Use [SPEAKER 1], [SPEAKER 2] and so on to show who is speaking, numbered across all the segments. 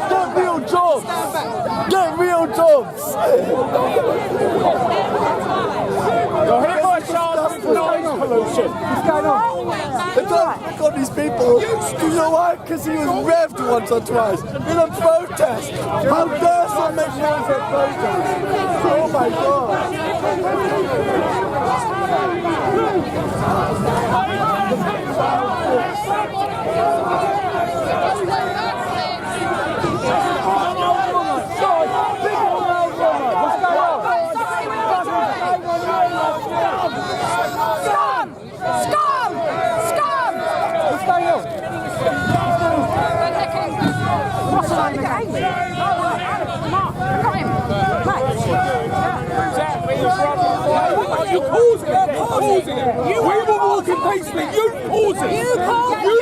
[SPEAKER 1] Get real jobs! Get real jobs!
[SPEAKER 2] You're hit by charges of noise pollution.
[SPEAKER 1] What's going on? They got these people. You know why? Because he was revved once or twice in a protest. How dare someone make noise at a protest? Oh my
[SPEAKER 2] You causing it. We were walking peacefully. You caused it. You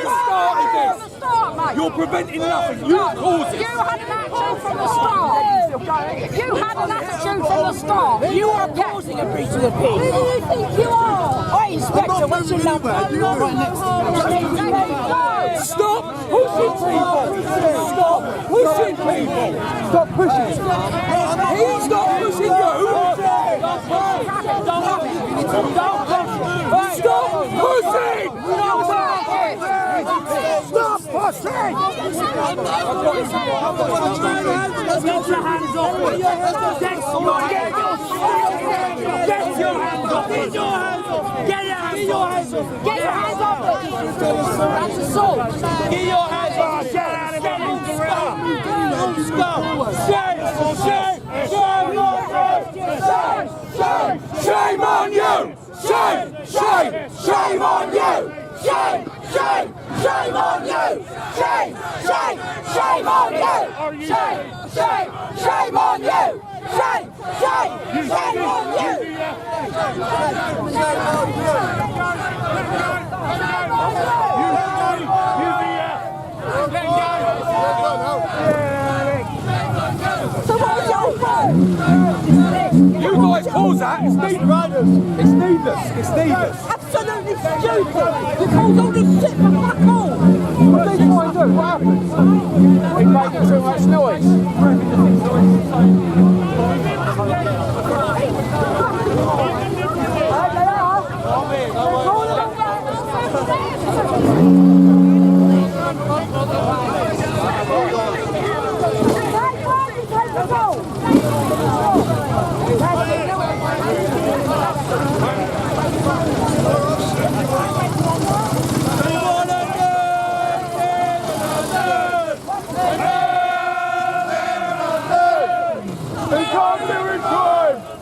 [SPEAKER 2] started this. You're preventing nothing. You caused it.
[SPEAKER 3] You had an attitude from the start. You had an attitude from the start. You are causing a breach of the peace. Who do you think you are? Hey, Inspector, what's your number?
[SPEAKER 2] Stop pushing people. Stop pushing people.
[SPEAKER 1] Stop pushing.
[SPEAKER 2] He's not pushing you. Stop pushing! Stop pushing! Get your hands off me! Get your hands off me! Get your hands off! Get your hands off!
[SPEAKER 3] Get your hands off! That's assault!
[SPEAKER 2] Get your hands off! Get out of here! Shame on you! Shame! Shame! Shame on you! Shame! Shame! Shame on you! Shame! Shame! Shame on you! Shame! Shame! Shame on you! Shame! Shame! Shame on you! You guys cause that? It's needless. It's needless. It's needless.
[SPEAKER 3] Absolutely stupid! You called all this shit for fuck all!
[SPEAKER 1] What did they try and do? What happened?
[SPEAKER 2] They making too much noise.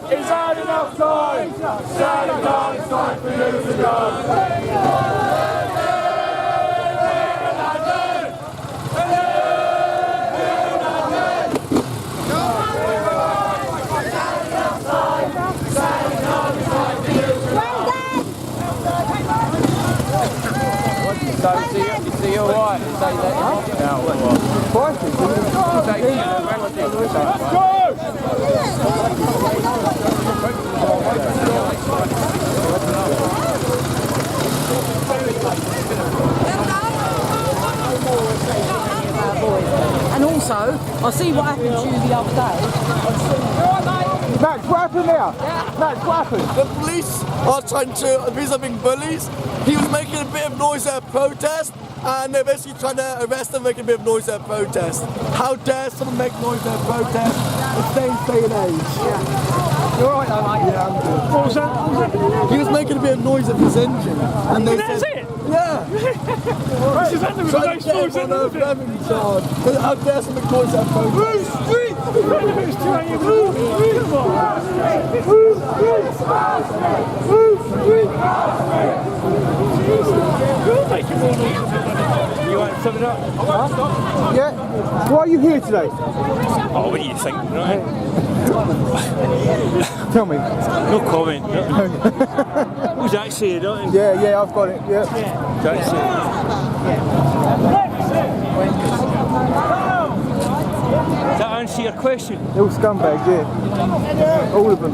[SPEAKER 2] It's had enough time! Stand down, it's time for you to go! So you're right, say that. No, what? Let's go!
[SPEAKER 3] And also, I see what happened to you the other day.
[SPEAKER 1] Max, what happened there? Max, what happened?
[SPEAKER 4] The police are trying to, these are being bullies. He was making a bit of noise at a protest, and they're basically trying to arrest him making a bit of noise at a protest. How dare someone make noise at a protest? It's day and age.
[SPEAKER 1] You alright though, mate?
[SPEAKER 4] Yeah, I'm good.
[SPEAKER 2] What was that?
[SPEAKER 4] He was making a bit of noise at his engine, and they
[SPEAKER 2] That's
[SPEAKER 4] said,
[SPEAKER 2] it?
[SPEAKER 4] yeah.
[SPEAKER 2] This is happening with the
[SPEAKER 4] Trying
[SPEAKER 2] next
[SPEAKER 4] to get
[SPEAKER 2] noise,
[SPEAKER 4] him on a
[SPEAKER 2] isn't it?
[SPEAKER 4] driving charge. How dare someone make noise at a protest?
[SPEAKER 2] It's 2 a.m. You want something up?
[SPEAKER 1] Yeah? Why are you here today?
[SPEAKER 2] Oh, what do you think? Right?
[SPEAKER 1] Tell me.
[SPEAKER 2] No comment. Who's that saying?
[SPEAKER 1] Yeah, I've got it. Yeah.
[SPEAKER 2] That's it. Is that on?
[SPEAKER 5] answer your question.
[SPEAKER 1] They're all scumbags, yeah. All of them.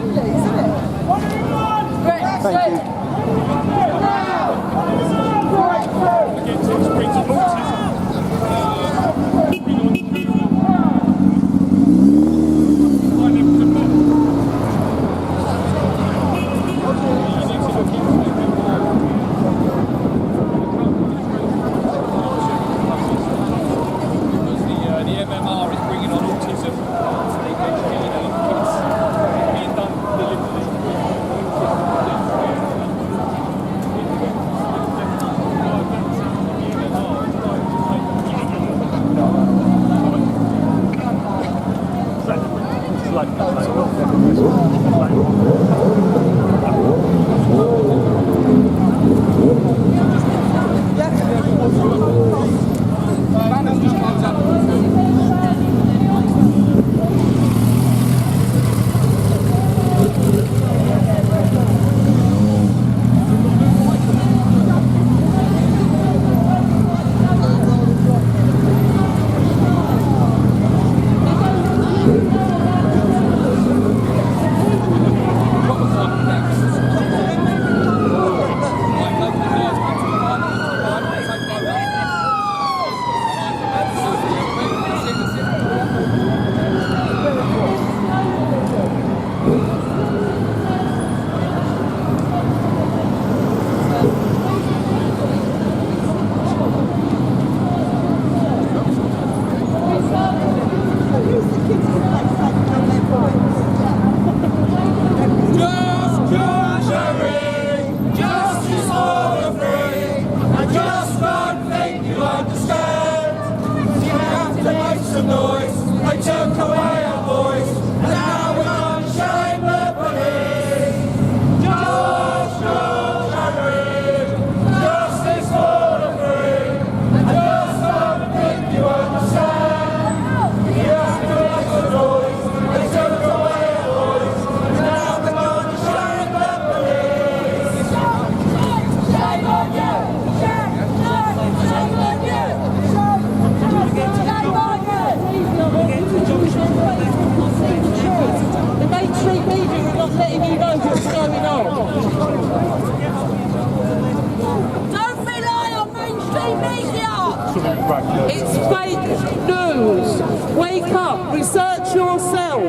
[SPEAKER 1] Thank you.
[SPEAKER 6] It's fake news. Wake up. Research yourself.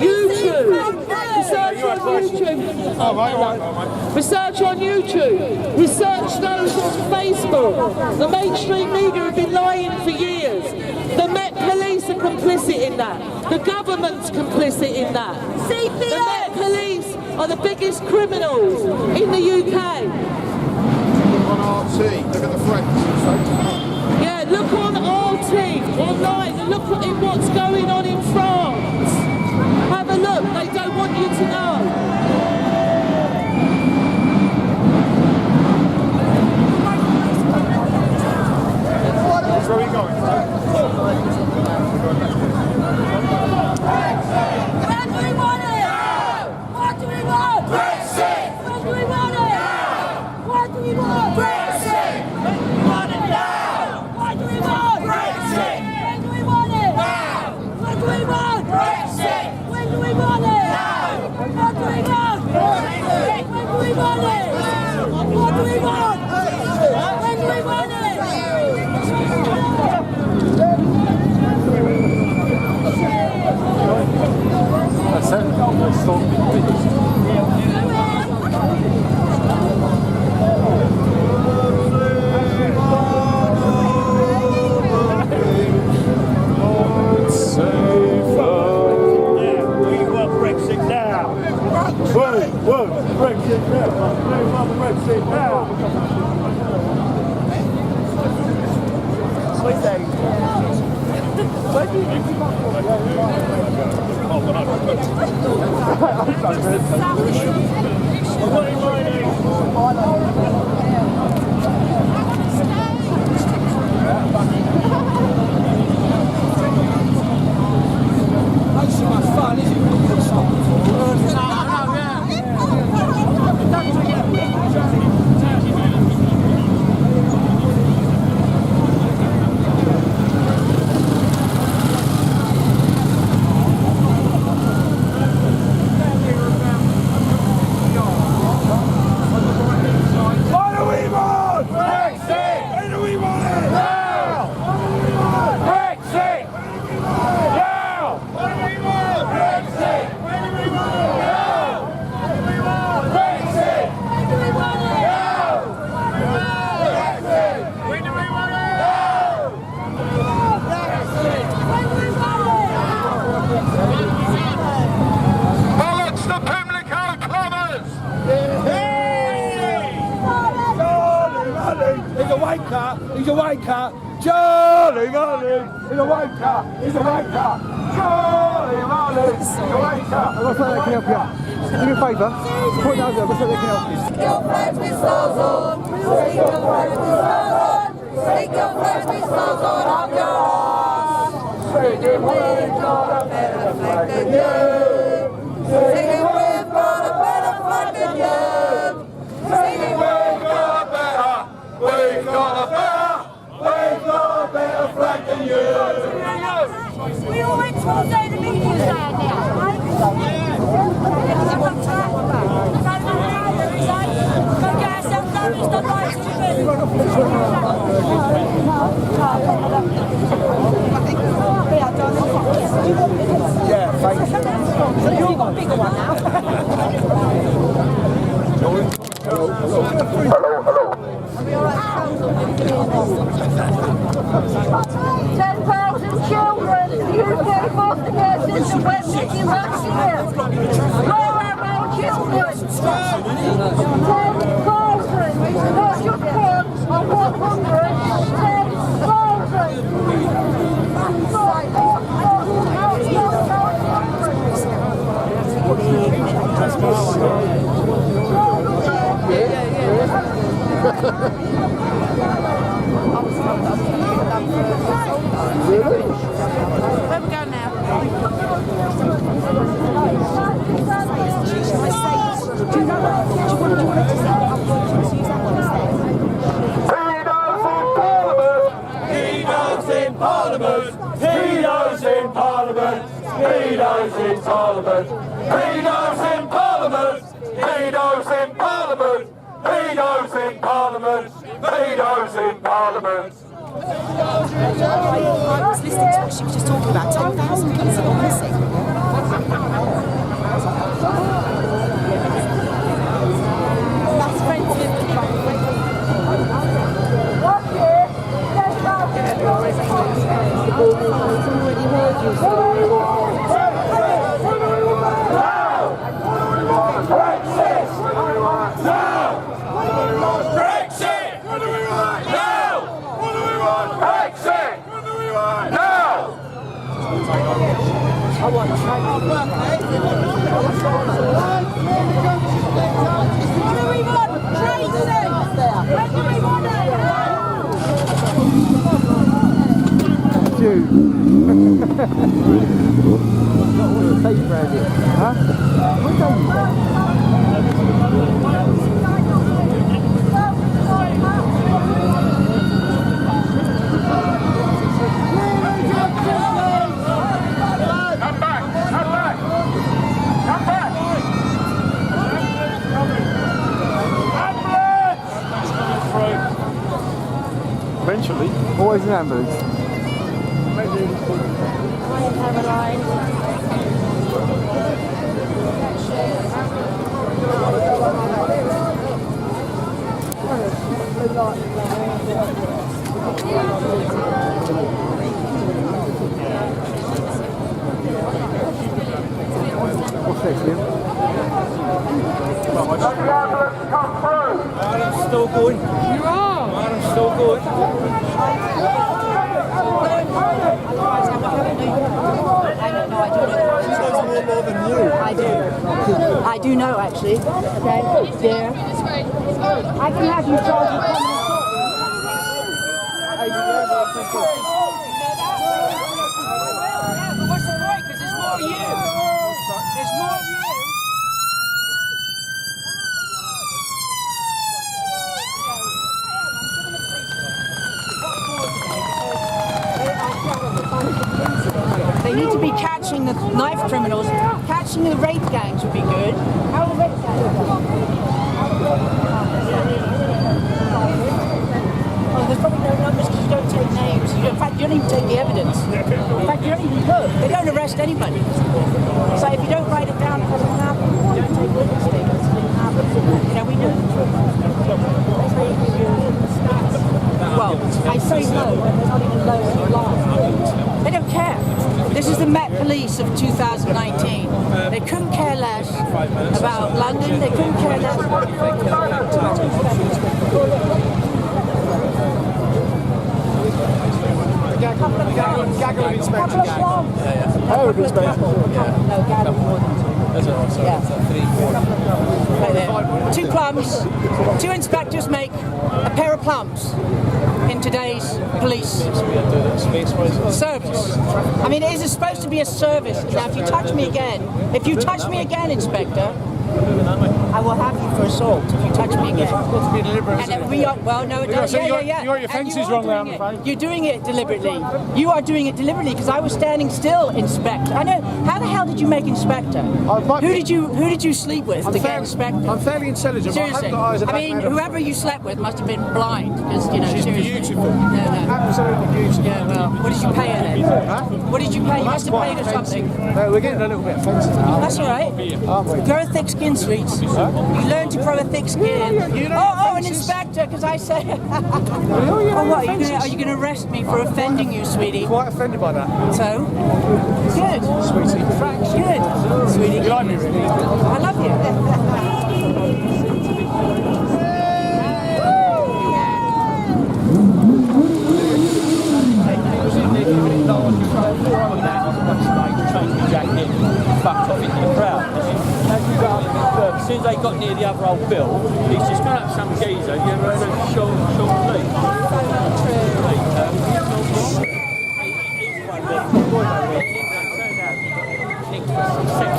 [SPEAKER 6] YouTube. Research on YouTube. Research on YouTube. Research those on Facebook. The mainstream media have been lying for years. The Met Police are complicit in that. The government's complicit in that. The Met Police are the biggest criminals in the UK.
[SPEAKER 2] On RT, look at the French.
[SPEAKER 6] Yeah, look on RT online and look at what's going on in France. Have a look, they don't want you to know.
[SPEAKER 2] Where are we going?
[SPEAKER 3] When do we want it? What do we want?
[SPEAKER 2] Brexit!
[SPEAKER 3] When do we want it? What do we want?
[SPEAKER 2] Brexit! We want it now!
[SPEAKER 3] What do we want?
[SPEAKER 2] Brexit!
[SPEAKER 3] When do we want it?
[SPEAKER 2] Now!
[SPEAKER 3] What do we want?
[SPEAKER 2] Brexit!
[SPEAKER 3] When do we want it?
[SPEAKER 2] Now!
[SPEAKER 3] What do we want?
[SPEAKER 2] Brexit!
[SPEAKER 3] When do we want it? What do we want? When do we want it?
[SPEAKER 1] That's it.
[SPEAKER 5] We want Brexit now.
[SPEAKER 1] Whoa, Brexit now. We want Brexit now.
[SPEAKER 4] That's so much fun, isn't it?
[SPEAKER 5] He's a wanker. Charlie Marlin. He's a wanker. He's a wanker. Charlie Marlin. He's a wanker.
[SPEAKER 1] I'm going to say they can help you. Do me a favour. Put it over there. I'm going to say they can help you.
[SPEAKER 2] Your flags with stars on. Stick your flags with stars on. Stick your flags with stars on up your arm. Singing we've got a better flag than you. Singing we've got a better flag than you. Singing we've got a better. We've got a better flag than you.
[SPEAKER 3] We all went to all day the meeting down there, right? Go get ourselves done, it's not right to do.
[SPEAKER 1] Yeah, thank you.
[SPEAKER 3] You've got a bigger one now.
[SPEAKER 2] Hello. 10,000 children in the UK foster care system went missing last year. More our own children. 10,000. Not just one or 100. 10,000.
[SPEAKER 3] Where we go now?
[SPEAKER 2] Pedos in Parliament! Pedos in Parliament! Pedos in Parliament! Pedos in Parliament! Pedos in Parliament! Pedos in Parliament! Pedos in Parliament!
[SPEAKER 7] I was listening to what she was just talking about. 10,000 kids are missing. That's friends with the
[SPEAKER 2] Brexit! Now! Brexit! What do we want? Now! What do we want? Brexit! What do we want? Now!
[SPEAKER 3] I want to try. What do we want? Tracy! When do we want it?
[SPEAKER 1] You. Face brand it. Huh? What time is that?
[SPEAKER 2] Come back! Come back! Come back!
[SPEAKER 5] Eventually.
[SPEAKER 1] Always an ambulance. What's next, Liam?
[SPEAKER 2] Come through!
[SPEAKER 5] I'm still going. You are? I'm still going.
[SPEAKER 3] I do know actually. Okay, yeah. I can have you charge with what's the point? Because there's more of you. There's more of you. They need to be catching the knife criminals. Catching the rape gangs would be good. How are the rape gangs? Oh, there's probably no numbers because you don't take names. In fact, you don't even take the evidence. In fact, you don't even look. They don't arrest anybody. So if you don't write it down, it doesn't happen. You don't take witness statements, it didn't happen. You know, we know the truth. That's how you give your stats. Well, I say no, when they're not even low in your life. They don't care. This is the Met Police of 2019. They couldn't care less about London. They couldn't care less about
[SPEAKER 5] Gaggle of inspection gang.
[SPEAKER 1] Pair of inspectors.
[SPEAKER 3] No, Gary more than two.
[SPEAKER 5] That's all right, sorry.
[SPEAKER 3] Yeah.
[SPEAKER 5] So 3, 4.
[SPEAKER 3] Right there. 2 plums. 2 inspectors make a pair of plums in today's police service. I mean, it is supposed to be a service. Now, if you touch me again, Inspector, I will have you for assault if you touch me again.
[SPEAKER 5] It's got to be deliberate,
[SPEAKER 3] And
[SPEAKER 5] isn't it?
[SPEAKER 3] we are, well, no, it does.
[SPEAKER 5] So
[SPEAKER 3] Yeah.
[SPEAKER 5] you got your
[SPEAKER 3] And
[SPEAKER 5] fences
[SPEAKER 3] you are
[SPEAKER 5] wrong there,
[SPEAKER 3] doing
[SPEAKER 5] I'm
[SPEAKER 3] it.
[SPEAKER 5] afraid.
[SPEAKER 3] You're doing it deliberately. You are doing it deliberately because I was standing still, Inspector. I know. How the hell did you make Inspector? Who did you sleep with to get Inspector?
[SPEAKER 5] I'm fairly intelligent,
[SPEAKER 3] Seriously.
[SPEAKER 5] but I haven't got eyes
[SPEAKER 3] I mean, whoever you slept with must have been blind because
[SPEAKER 5] She's
[SPEAKER 3] seriously.
[SPEAKER 5] beautiful.
[SPEAKER 3] No.
[SPEAKER 5] Absolutely beautiful.
[SPEAKER 3] Yeah. Well, what did you pay her then?
[SPEAKER 5] Huh?
[SPEAKER 3] What did you pay? You must have paid her something.
[SPEAKER 5] No, we're getting a little bit offensive now.
[SPEAKER 3] That's all right. Grow a thick skin, sweets. You learn to grow a thick skin. An inspector, because I say. Oh, what? Are you going to arrest me for offending you, sweetie?
[SPEAKER 5] Quite offended by that.
[SPEAKER 3] So? Good.
[SPEAKER 5] Sweetie.
[SPEAKER 3] Good. Sweetie.
[SPEAKER 5] You like me, really?
[SPEAKER 3] I love you.
[SPEAKER 8] Backed off into the crowd. As soon as they got near the other old Bill, he's just gone up to some geezer. You ever heard of Sean Lee? Sex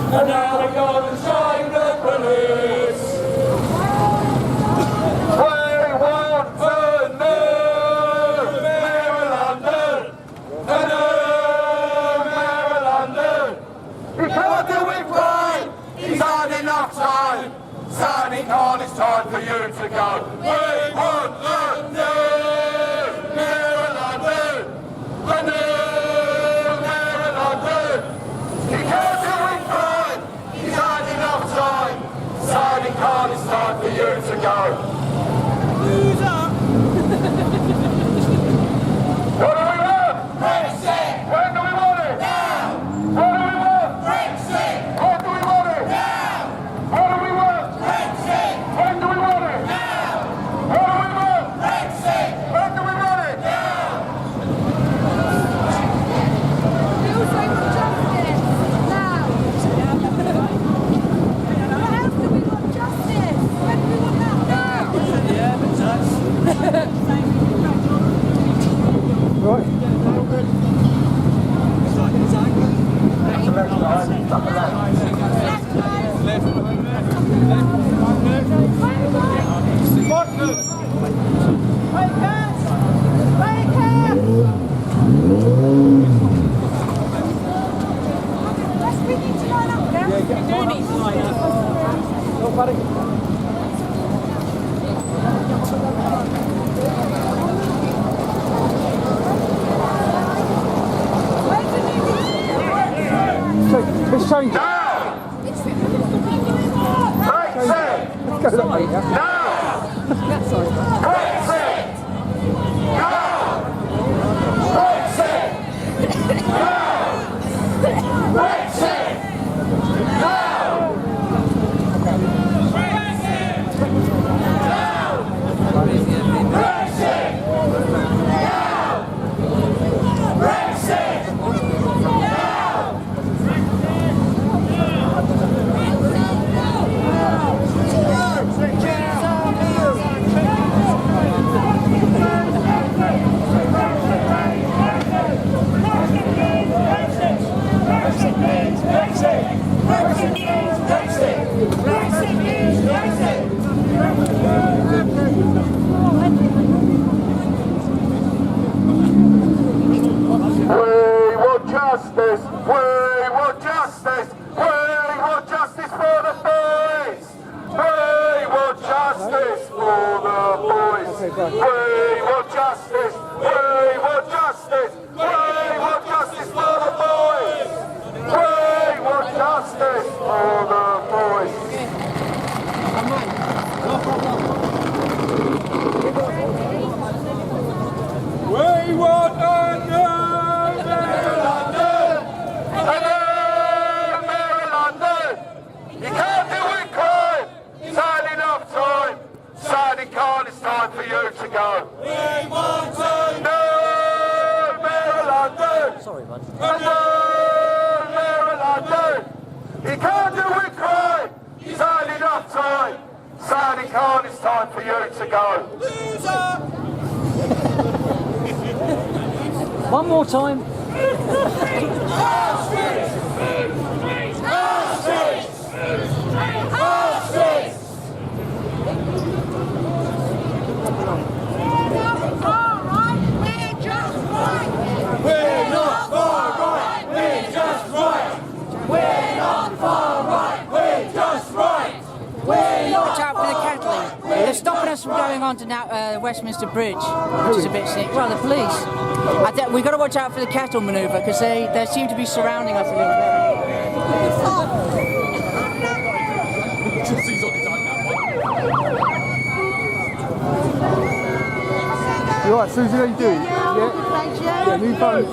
[SPEAKER 2] And now we're going to shine the police. We want a new Mayor of London. A new Mayor of London. He can't do it right. He's had enough time. Sandy Khan, it's time for you to go. We want a new Mayor of London. A new Mayor of London. He can't do it right. He's had enough time. Sandy Khan, it's time for you to go. What do we want? Brexit. When do we want it? Now. What do we want? Brexit. What do we want it? Now. What do we want? Brexit. When do we want it? Now. What do we want? Brexit. When do we want it? Now.
[SPEAKER 9] We also want justice now. What else do we want? Justice. When do we want that now?
[SPEAKER 8] Yeah, but nuts.
[SPEAKER 5] It's changing.
[SPEAKER 2] Now. Brexit. Now. Brexit. Now. Brexit. Now. Brexit. Now.
[SPEAKER 5] half time. Sandy Khan, it's time for you to go.
[SPEAKER 3] One more time.
[SPEAKER 2] We're not far right, we're just right. We're not far right, we're just right. We're not
[SPEAKER 3] Watch out for the Cattling. They're stopping us from going on to Westminster Bridge, which is a bit sick. Well, the police. We've got to watch out for the cattle manoeuvre because they seem to be surrounding us a little bit.
[SPEAKER 1] You alright, Susie? How you doing? Yeah? Yeah, new phone.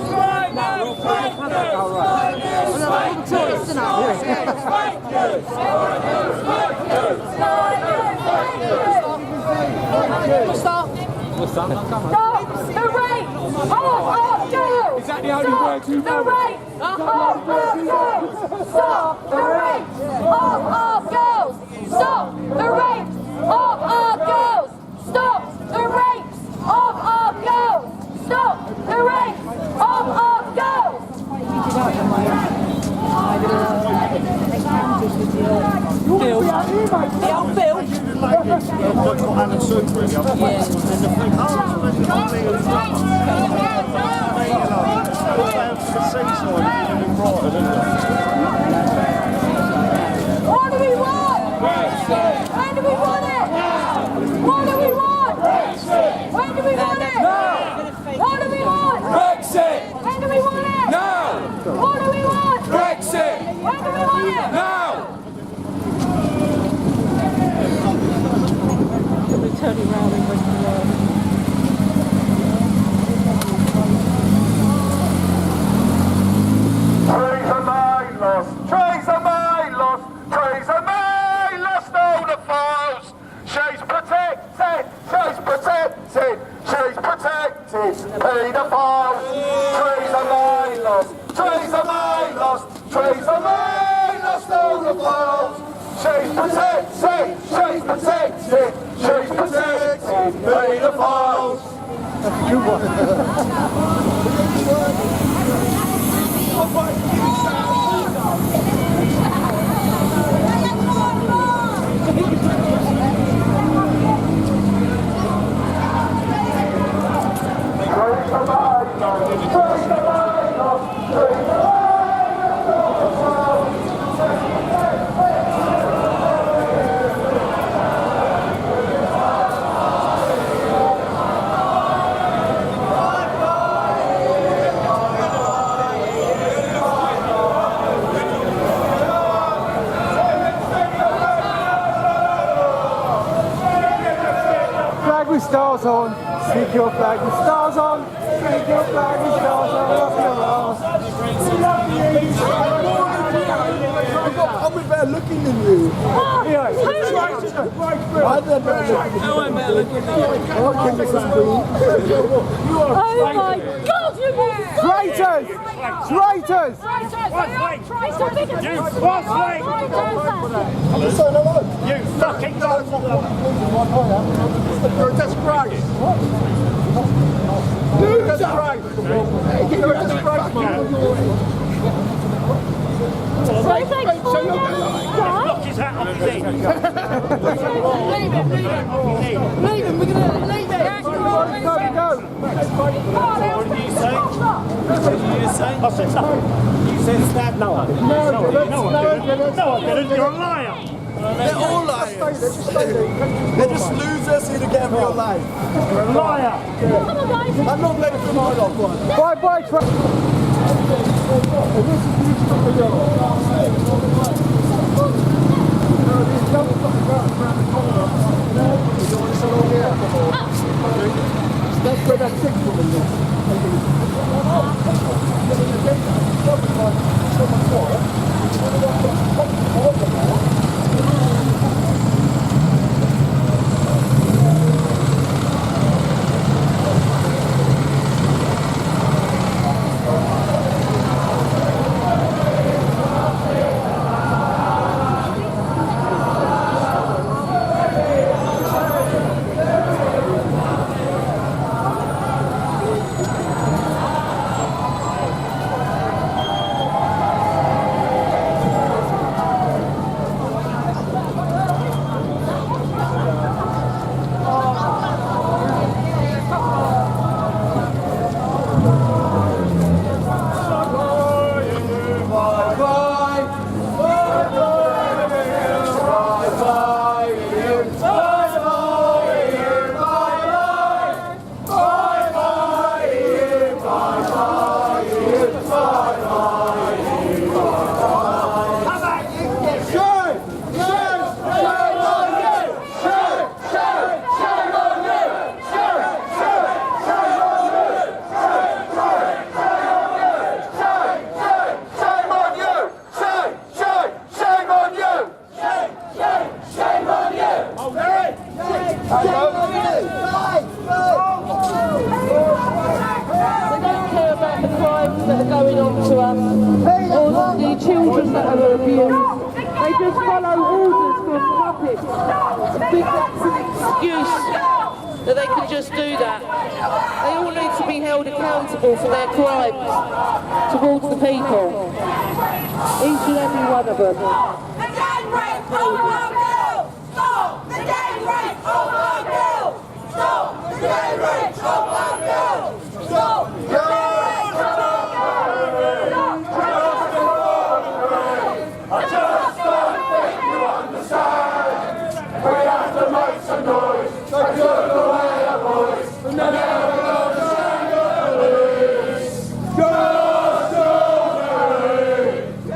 [SPEAKER 9] Stop! Stop the rape of our girls!
[SPEAKER 5] Is that the only word you know?
[SPEAKER 9] The rape of our girls! Stop the rape of our girls! Stop the rape of our girls! Stop the rape of our girls! Stop the rape of our girls!
[SPEAKER 3] Bill. The old Bill.
[SPEAKER 9] What do we want? When do we want it? What do we want? When do we want it? What do we want?
[SPEAKER 2] Brexit!
[SPEAKER 9] When do we want it?
[SPEAKER 2] Now!
[SPEAKER 9] What do we want?
[SPEAKER 2] Brexit!
[SPEAKER 9] When do we want it?
[SPEAKER 2] Now!
[SPEAKER 6] Turning around and
[SPEAKER 5] Theresa May lost. Theresa May lost. Theresa May lost all the files. She's protected. She's protected. She's protected. Paedophiles. Theresa May lost. Theresa May lost. Theresa May lost all the files. She's protected. She's protected. She's protected. Paedophiles.
[SPEAKER 1] Flag with stars on. Stick your flag with stars on. Stick your flag with stars on. Up your arse. I'm better looking than you. Yeah. I'm better looking than you.
[SPEAKER 9] Oh my God, you
[SPEAKER 1] Traitors! Traitors!
[SPEAKER 9] You
[SPEAKER 5] You fucking dog! You're a disgrace! You're a disgrace! You're a disgrace, man!
[SPEAKER 9] Knock
[SPEAKER 5] his hat off his head!
[SPEAKER 9] Leave him, we're gonna leave it!
[SPEAKER 1] Go, go!
[SPEAKER 5] What did you say? What did you say? I said nothing. You said stab? No, I didn't. No, I didn't. You're a liar!
[SPEAKER 4] They're all liars. They're just losers here to get in real life.
[SPEAKER 5] You're a liar!
[SPEAKER 4] I'm not letting them off one.
[SPEAKER 1] Bye bye, That's where that sick woman is.
[SPEAKER 6] big excuse that they can just do that. They all need to be held accountable for their crimes towards the people. Each and every one of them.
[SPEAKER 2] The gang rape of our girls! Stop! The gang rape of our girls! Stop! The gang rape of our girls! Stop! The gang rape of our girls! I just don't think you understand. We have to make some noise. They took away our voice. And now we're going to shame the police.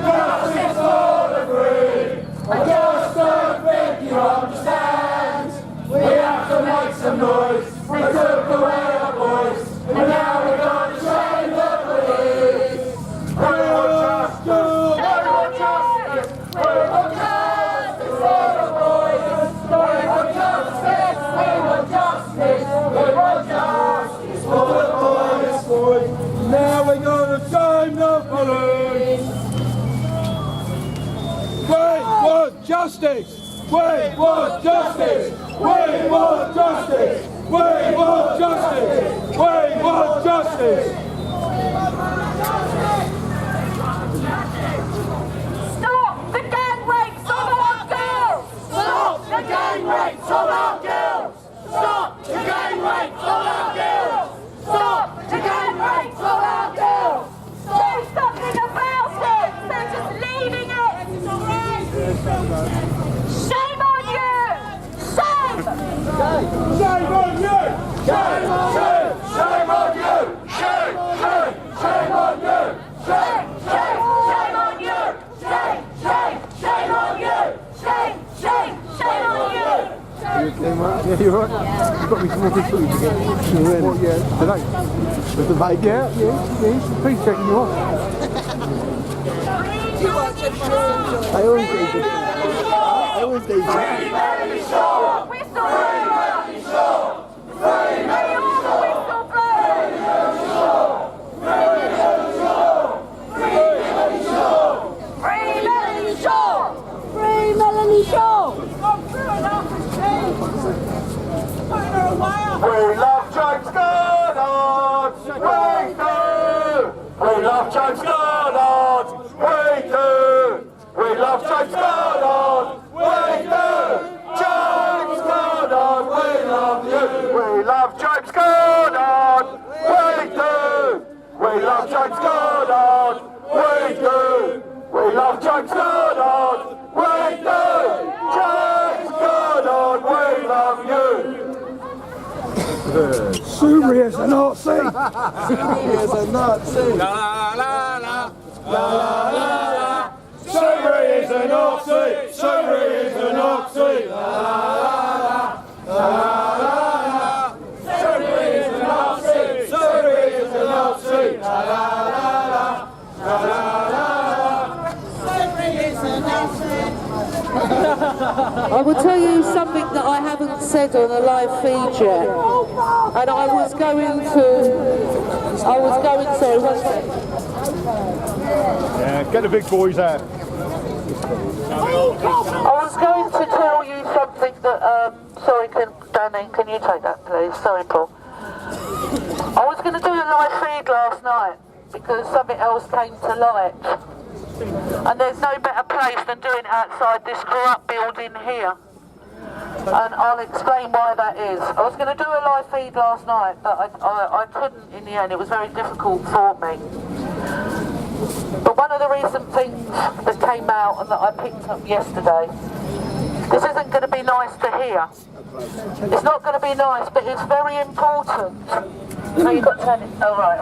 [SPEAKER 2] Justice for the free. I just don't think you understand. We have to make some noise. They took away our voice. And now we're going to shame the police. We want justice. We want justice. We want justice for the boys. We want justice. We want justice. We want justice for the boys.
[SPEAKER 1] Now we're going to shame the police. We want justice. We want justice. We want justice. We want justice. We want justice.
[SPEAKER 9] Stop the gang rapes of our girls!
[SPEAKER 2] Stop the gang rapes of our girls! Stop the gang rapes of our girls! Stop the gang rapes of our girls!
[SPEAKER 9] Do something about it! They're just leaving it! Shame on you! Shame!
[SPEAKER 1] Shame on you!
[SPEAKER 2] Shame, shame, shame on you! Shame, shame, shame on you! Shame, shame, shame on you! Shame, shame, shame on you! Shame, shame, shame on you!
[SPEAKER 1] Yeah, you're right. You've got me some more good food to get. What, yeah, today? With the bacon? Yeah. Please taking you off. I always do. I always do.
[SPEAKER 2] Free Melanie Shaw!
[SPEAKER 9] Whistle
[SPEAKER 2] Free Melanie Shaw! Free Melanie Shaw!
[SPEAKER 9] whistle blow!
[SPEAKER 2] Free Melanie Shaw! Free Melanie Shaw!
[SPEAKER 9] Free Melanie Shaw! Free Melanie Shaw!
[SPEAKER 5] We love James Goddard! We do! We love James Goddard! We do! We love James Goddard! We do! James Goddard, we love you! We love James Goddard! We do! We love James Goddard! We do! We love James Goddard! We do! James Goddard, we love you!
[SPEAKER 1] Suri is a Nazi! Suri is a Nazi!
[SPEAKER 5] La la la, la la la la. Suri is a Nazi. Suri is a Nazi. La la la, la la la. Suri is a Nazi. Suri is a Nazi. La la la la, la la la. Suri is a Nazi.
[SPEAKER 6] I will tell you something that I haven't said on a live feed yet, and I was going to, sorry, one second.
[SPEAKER 1] Yeah, get the big boys out.
[SPEAKER 6] I was going to tell you something that, sorry, Danny, can you take that please? Sorry, Paul. I was going to do a live feed last night because something else came to light. And there's no better place than doing it outside this corrupt building here. And I'll explain why that is. I was going to do a live feed last night, but I couldn't in the end. It was very difficult for me. But one of the recent things that came out and that I picked up yesterday, this isn't going to be nice to hear. It's not going to be nice, but it's very important. No, you've got to turn it. Oh, right.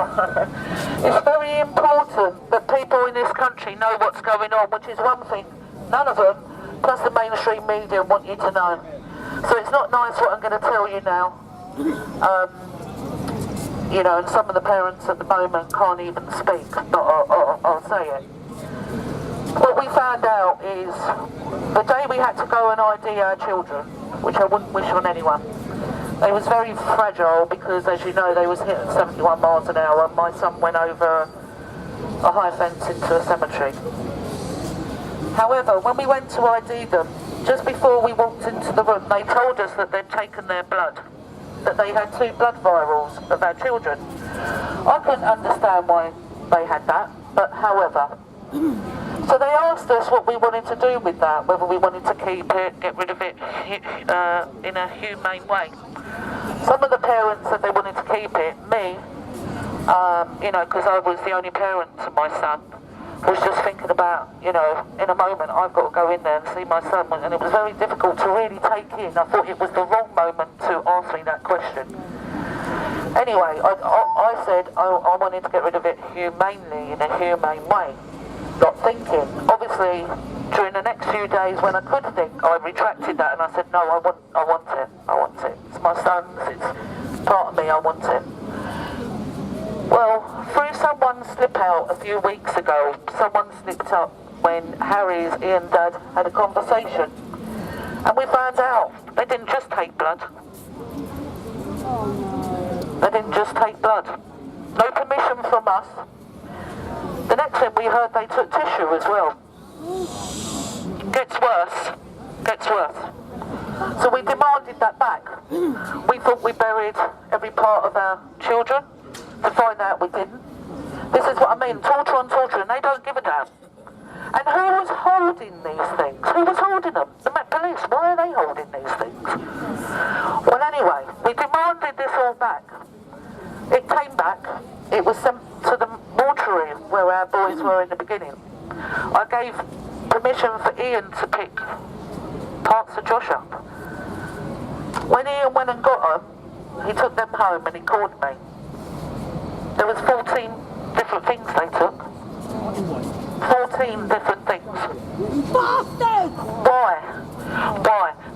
[SPEAKER 6] It's very important that people in this country know what's going on, which is one thing none of them, plus the mainstream media, want you to know. So it's not nice what I'm going to tell you now. You know, and some of the parents at the moment can't even speak, but I'll say it. What we found out is the day we had to go and ID our children, which I wouldn't wish on anyone, they was very fragile because, as you know, they was hitting 71 miles an hour. My son went over a high fence into a cemetery. However, when we went to ID them,
[SPEAKER 10] just before we walked into the room, they told us that they'd taken their blood, that they had 2 blood virals of our children. I couldn't understand why they had that, but however. So they asked us what we wanted to do with that, whether we wanted to keep it, get rid of it in a humane way. Some of the parents said they wanted to keep it. Me, you know, because I was the only parent to my son, was just thinking about, you know, in a moment I've got to go in there and see my son, and it was very difficult to really take in. I thought it was the wrong moment to ask me that question. Anyway, I said I wanted to get rid of it humanely, in a humane way, not thinking. Obviously, during the next few days when I could think, I retracted that and I said, no, I want it. It's my son's, it's part of me, I want it. Well, through someone's slip out a few weeks ago, someone slipped up when Harry's Ian Dad had a conversation. And we found out they didn't just take blood. They didn't just take blood. No permission from us. The next thing we heard, they took tissue as well. Gets worse. So we demanded that back. We thought we buried every part of our children. To find out we didn't. This is what I mean, torture on torture, and they don't give a damn. And who was holding these things? Who was holding them? The Met Police. Why are they holding these things? Well, anyway, we demanded this all back. It came back. It was sent to the mortuary where our boys were in the beginning. I gave permission for Ian to pick parts of Josh up. When Ian went and got them, he took them home and he called me. There was 14 different things they took. 14 different things.
[SPEAKER 9] Bastard!
[SPEAKER 10] Why?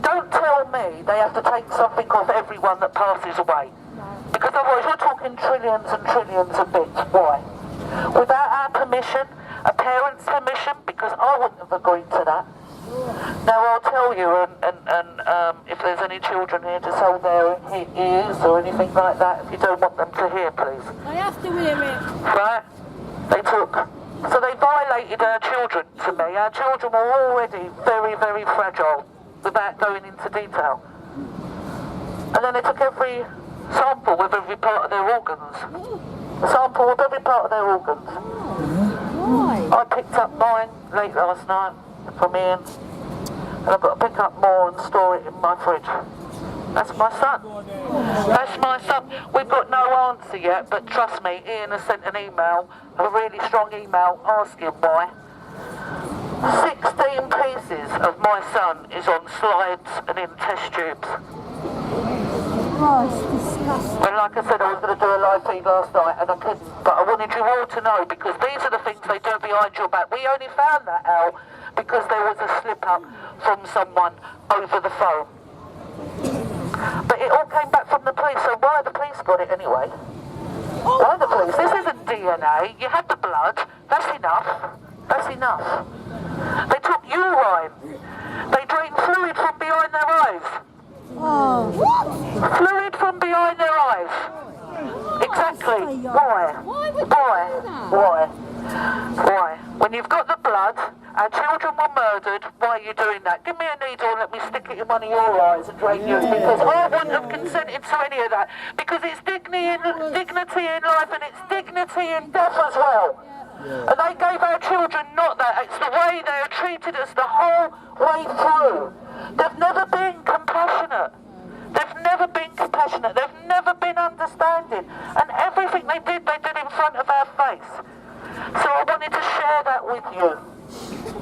[SPEAKER 10] Don't tell me they have to take something off everyone that passes away. Because otherwise you're talking trillions and trillions of bits. Why? Without our permission, a parent's permission, because I wouldn't have agreed to that. Now I'll tell you, and if there's any children here to hold their ears or anything like that, if you don't want them to hear, please.
[SPEAKER 9] I have to hear it.
[SPEAKER 10] Right? They took. So they violated our children to me. Our children were already very, very fragile, without going into detail. And then they took every sample with every part of their organs. A sample with every part of their organs.
[SPEAKER 9] Why?
[SPEAKER 10] I picked up mine late last night from Ian, and I've got to pick up more and store it in my fridge. That's my son. That's my son. We've got no answer yet, but trust me, Ian has sent an email, a really strong email, asking why. 16 pieces of my son is on slides and in test tubes.
[SPEAKER 9] Oh, it's disgusting.
[SPEAKER 10] And like I said, I was going to do a live feed last night and I couldn't, but I wanted you all to know, because these are the things they do behind your back. We only found that out because there was a slip up from someone over the phone. But it all came back from the police, so why the police got it anyway? Why the police? This isn't DNA. You had the blood. That's enough. That's enough. They took urine. They drained fluid from behind their eyes.
[SPEAKER 9] Oh.
[SPEAKER 10] Fluid from behind their eyes. Exactly. Why? Why? When you've got the blood, our children were murdered, why are you doing that? Give me a needle and let me stick it in one of your eyes and drain you, because I wouldn't have consented to any of that, because it's dignity in life and it's dignity in death as well. And they gave our children not that. It's the way they have treated us the whole way through. They've never been compassionate. They've never been compassionate. They've never been understanding. And everything they did in front of our face. So I wanted to share that with you.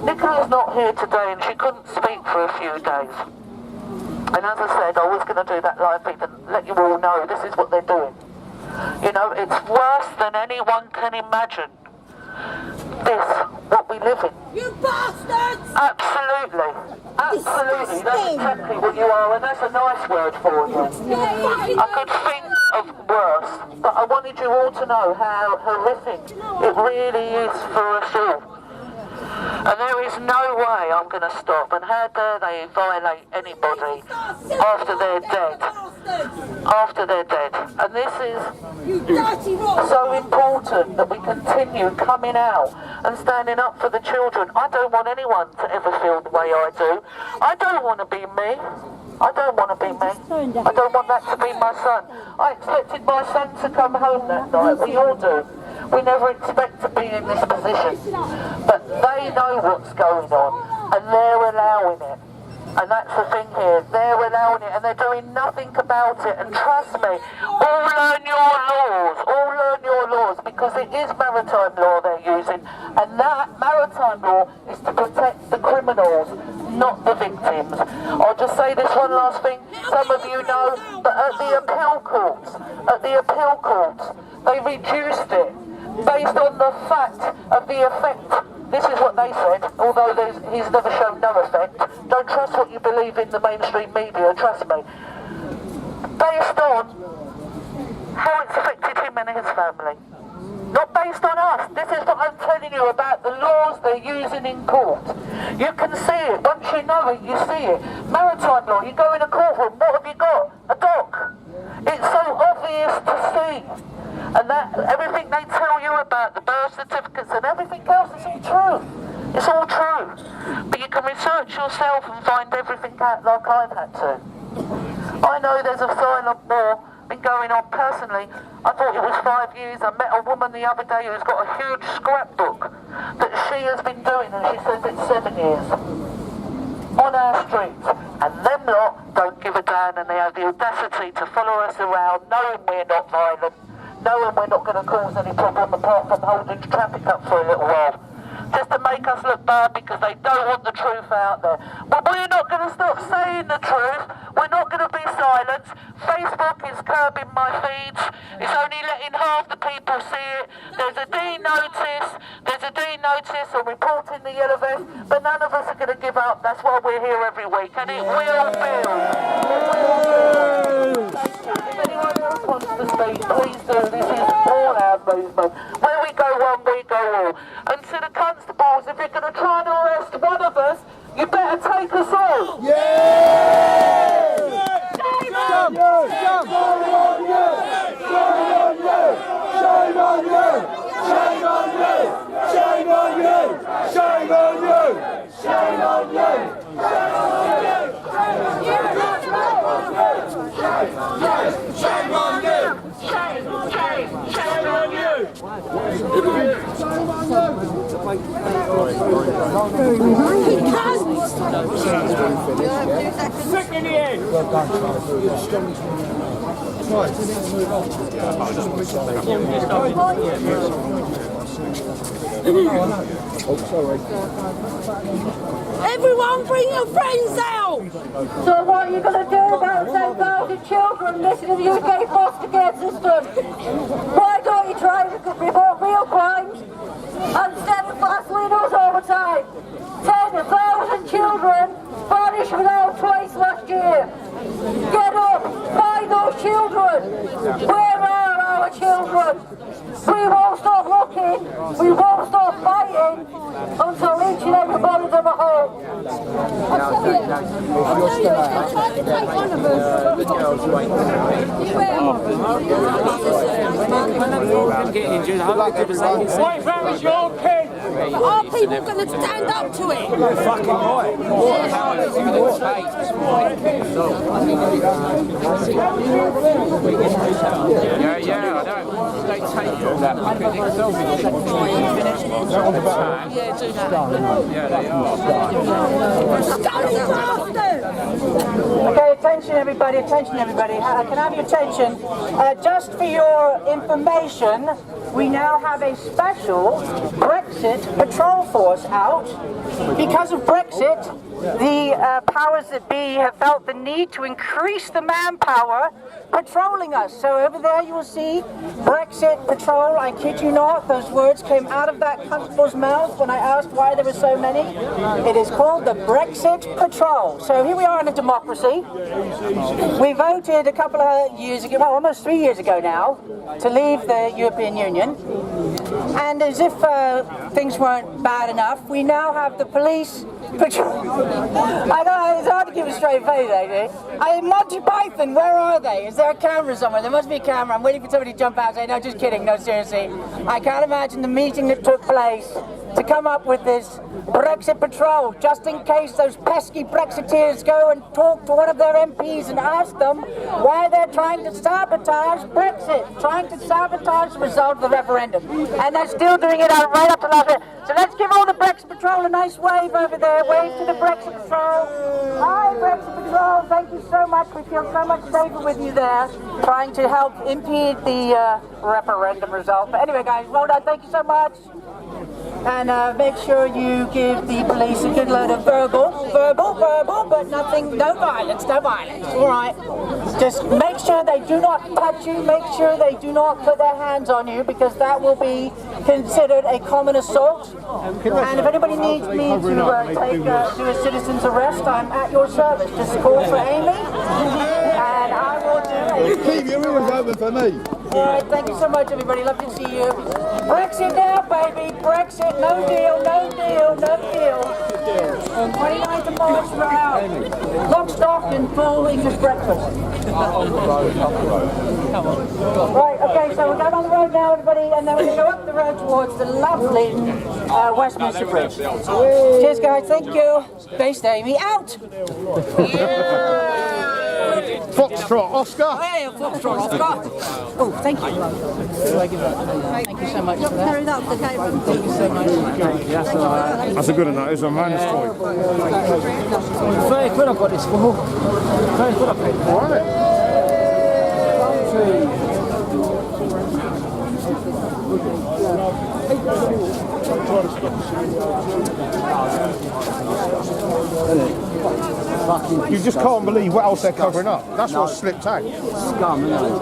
[SPEAKER 10] Nicola's not here today and she couldn't speak for a few days. And as I said, I was going to do that live feed and let you all know this is what they're doing. You know, it's worse than anyone can imagine. This, what we live in.
[SPEAKER 9] You bastards!
[SPEAKER 10] Absolutely. Absolutely. That's exactly what you are, and that's a nice word for you. I could think of worse, but I wanted you all to know how horrific it really is for us all. And there is no way I'm going to stop, and how dare they violate anybody after they're dead. after they're dead. And this is so important that we continue coming out and standing up for the children. I don't want anyone to ever feel the way I do. I don't want to be me. I don't want to be me. I don't want that to be my son. I expected my son to come home that night. We all do. We never expect to be in this position. But they know what's going on and they're allowing it. And that's the thing here, they're allowing it and they're doing nothing about it. And trust me, all learn your laws, because it is maritime law they're using. And that maritime law is to protect the criminals, not the victims. I'll just say this one last thing. Some of you know, but at the appeal courts, they reduced it based on the fact of the effect. This is what they said, although he's never shown no effect. Don't trust what you believe in the mainstream media, trust me. Based on how it's affected him and his family. Not based on us. This is what I'm telling you about the laws they're using in court. You can see it. Once you know it, you see it. Maritime law, you go in a courtroom, what have you got? A dock. It's so obvious to see. And that everything they tell you about the birth certificates and everything else is all true. It's all true. But you can research yourself and find everything out like I've had to. I know there's a silent war been going on personally. I thought it was 5 years. I met a woman the other day who's got a huge scrapbook that she has been doing, and she says it's 7 years. On our streets. And them lot don't give a damn, and they have the audacity to follow us around knowing we're not violent, knowing we're not going to cause any problem apart from holding traffic up for a little while. Just to make us look bad because they don't want the truth out there. But we're not going to stop saying the truth. We're not going to be silenced. Facebook is curbing my feeds. It's only letting half the people see it. There's a D notice on reporting the yellow vest, but none of us are going to give up. That's why we're here every week, and it will build. If anyone else wants to speak, please do. This is all our movement. Where we go one, we go all. And to the constables, if you're going to try and arrest one of us, you better take us all.
[SPEAKER 2] Yeah!
[SPEAKER 9] Shame
[SPEAKER 2] on you! Shame on you! Shame on you! Shame on you! Shame on you! Shame on you! Shame on you! Shame on you! Shame on you! Shame on you! Shame on you!
[SPEAKER 8] Sick in the head!
[SPEAKER 9] Everyone bring your friends out! So what are you going to do about 10,000 children missing in the UK foster care system? Why don't you try to report real crimes instead of Vaselinos all the time? 10,000 children vanished without twice last year. Get up! Find those children! Where are our children? We won't stop looking, we won't stop fighting until each and every one of them are home. I'll tell you, I tried to take one of us.
[SPEAKER 8] Wait, that was your kid!
[SPEAKER 9] Are people going to stand up to it?
[SPEAKER 2] You're fucking right.
[SPEAKER 11] Yeah, I know. They take all that.
[SPEAKER 9] Yeah, do that.
[SPEAKER 11] Yeah, they are.
[SPEAKER 3] Okay, attention everybody, attention everybody. Can I have your attention? Just for your information, we now have a special Brexit patrol force out. Because of Brexit, the powers that be have felt the need to increase the manpower patrolling us. So over there you will see Brexit patrol. I kid you not, those words came out of that constable's mouth when I asked why there were so many. It is called the Brexit patrol. So here we are in a democracy. We voted a couple of years ago, well, almost 3 years ago now, to leave the European Union. And as if things weren't bad enough, we now have the police I know, it's hard to keep a straight face, actually. Monty Python, where are they? Is there a camera somewhere? There must be a camera. I'm waiting for somebody to jump out and say, no, just kidding, no, seriously. I can't imagine the meeting that took place to come up with this Brexit patrol, just in case those pesky Brexiteers go and talk to one of their MPs and ask them why they're trying to sabotage Brexit, trying to sabotage the result of the referendum. And they're still doing it right up to last minute. So let's give all the Brexit patrol a nice wave over there. Wave to the Brexit patrol. Hi, Brexit patrol. Thank you so much. We feel so much safer with you there, trying to help impede the referendum result. But anyway, guys, well done. Thank you so much. And make sure you give the police a good load of verbal, but nothing, no violence, all right? Just make sure they do not touch you, make sure they do not put their hands on you, because that will be considered a common assault. And if anybody needs me to do a citizen's arrest, I'm at your service. Just call for Amy, and I will do it.
[SPEAKER 1] Keep your ears open for me.
[SPEAKER 3] All right, thank you so much, everybody. Love to see you. Brexit now, baby. Brexit, no deal, no deal, no deal. 29th of March, we're out. Lock, stock, and full English breakfast. Right, okay, so we're going on the road now, everybody, and then we're going to go up the road towards the lovely Westminster Bridge. Cheers, guys. Thank you. Based Amy out.
[SPEAKER 1] Foxtrot, Oscar.
[SPEAKER 3] Oh, yeah, Foxtrot, Oscar. Oh, thank you. Thank you so much for that. Thank you so much.
[SPEAKER 1] That's a good enough. It's a man's toy.
[SPEAKER 3] 30 quid I've got this for. 30 quid I've paid.
[SPEAKER 1] All right. You just can't believe what else they're covering up. That's what's slipped out.
[SPEAKER 12] Scum, isn't it?